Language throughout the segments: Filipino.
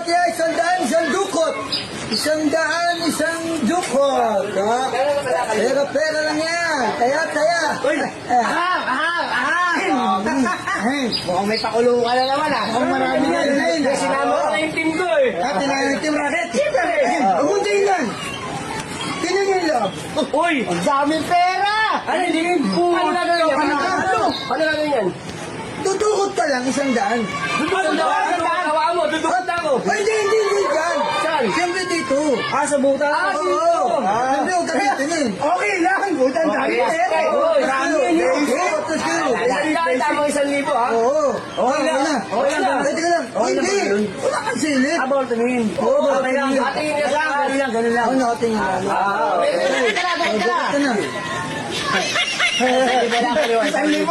kaya 100, isang dukot. 100, isang dukot. Ha? Pera lang yan. Kaya. Uy! Aham! Mukhang may pakulo ka na naman ah. Ang marami yan. Kasi sinama ko na yung team ko eh. Tinanong yung Team Rocket. Huwag mong tingnan. Tingnan nyo lang. Uy! Ang daming pera! Ano din? Ano na gano'n yan? Ano na gano'n yan? Dudukot ka lang, 100. Ano na kawa mo? Dudukot na ako. Ay, hindi dyan. Saan? Siyempre dito. Sa buta? Oo. Hindi, huwag ka dito eh. Okay lang. Buta ang dami pera. Oo, dami yan yun. Tama 1,000 ha? Oo. Okay lang. Okay lang. Teka lang. Hindi. Wala kang silip. Abol, tumingin. Oo, baka Okay lang. Ganun lang. Ano, tingin lang. Ito na. 1,000.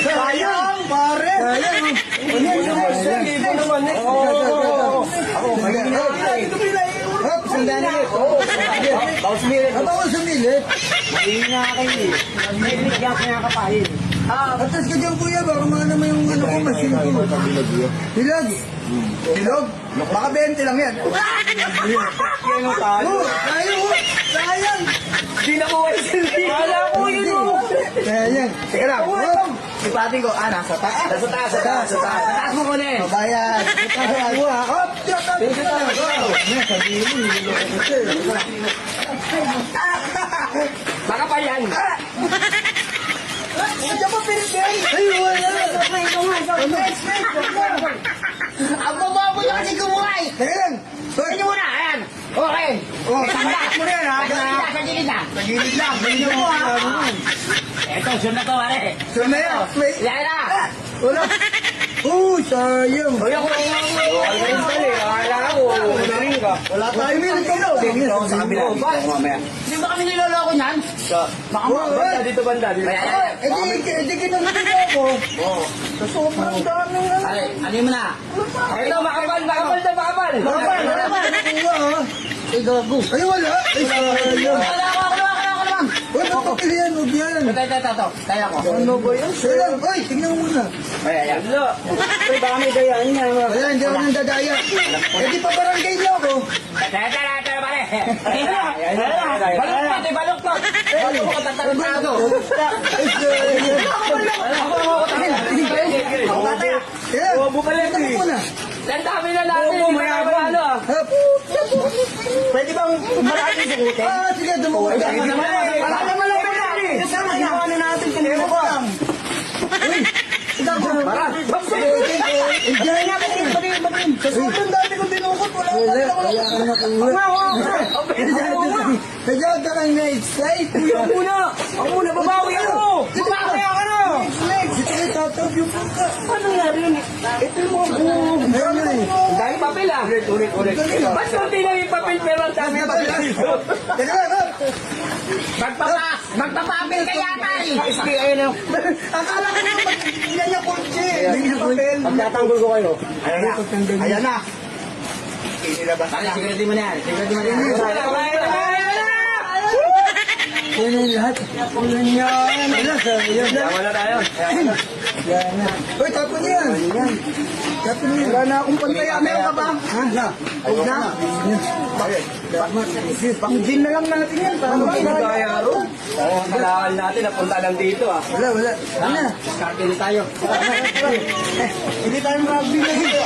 Sayang, pare. Sayang. Hop, sandali ulit. Bawas milit. Habang sumilit. Mahina kayo eh. Milit ka kinakapahin. Atas ka dyan, kuya. Baka mga naman yung ano ko, machine ko. Hilag. Hilag? Baka 20 lang yan. Yan ang talo. Oh, sayang. Sayang. Di na ko ay silbi. Wala ko yun oh. Sayang. Teka lang. Hop. Si pati ko, nasa taas. Nasa taas. Sa taas mo ko na eh. Mabayan. Hop. Sabihin mo, niloloko ko siya. Baka pa yan. Diyan pa pinipin. Ay, wala. Ang bababo niya kasi kumuhay. Teka lang. Sige muna, ayan. Okay. Oh, Tanda. mo na yan, ha? Sa gilid na. Sa gilid lang. Ganyan mo, ha? Eto, sure na to, pare. So na yan. Wait. Yan na. Wala. Oh, sayang. Uy, ako na yung tali. Akala ko, unahin ka. Wala tayo. Minit ka Tingin ako sa kabila. Hindi ba kami niloloko niyan? Baka banda, dito banda. Di kinamit ako. Sa sobrang dami nga. Ano mo na? Ito, makapal. Makapal. Nakuha, ha? Ay, gago. Ay, wala. Ay, sayang. Ako naman. Uy, papapilihan. Huwag yan. Ito. Kaya ko. Ano ba yan? Sayang. Ay, tingnan mo muna. Ayan. Uy, baka may gayaan niya. Wala, hindi ako nang dadaya. Eh, di pa barangay niyo ako. Tara, pare. Baluktot. Baluktot, tatarantado. Ay, sayang. Kaya, tingnan mo muna. Ang dami na natin. Hindi na ano ah. Hop. Pwede bang marami sukutin? Sige, dumuha. Wala naman lang pala. Kasama na. Ano natin kanina ko. Uy, Para. Diyan na ka din, bagay. Sa sobrang dami kong dinukot, wala ka nakuha. Kaya ka lang na-excite. Ako muna, babawi ako. Babawi ako na. Dito kayo tatawag yung pagka. Ano nangyari yun? Ito yung mga buong. Dahil papel ah. Ulit. Ba't konti lang yung papel pero ang dami yung papel? Teka lang, ha? Magpapapel ka yata eh. Ayun na. Akala ko naman, yan yung kotse. Hindi yung papel. Pagkatanggol ko kayo. Ayan na. Pare, siguraduhin mo na yan. Siguraduhin mo na yan. Yan yung lahat. Yan yan. Yawa na tayo. Yan na. Uy, tapon yan. Tapon yan. Wala na akong pantaya. Meron ka ba? Ha? Huwag na. Pang-gin na lang natin yan. Para Kaya ro. Ang kalakal natin, napunta lang dito ah. Wala. Ano? Diskarte na tayo. Hindi tayo mag-rugby na dito.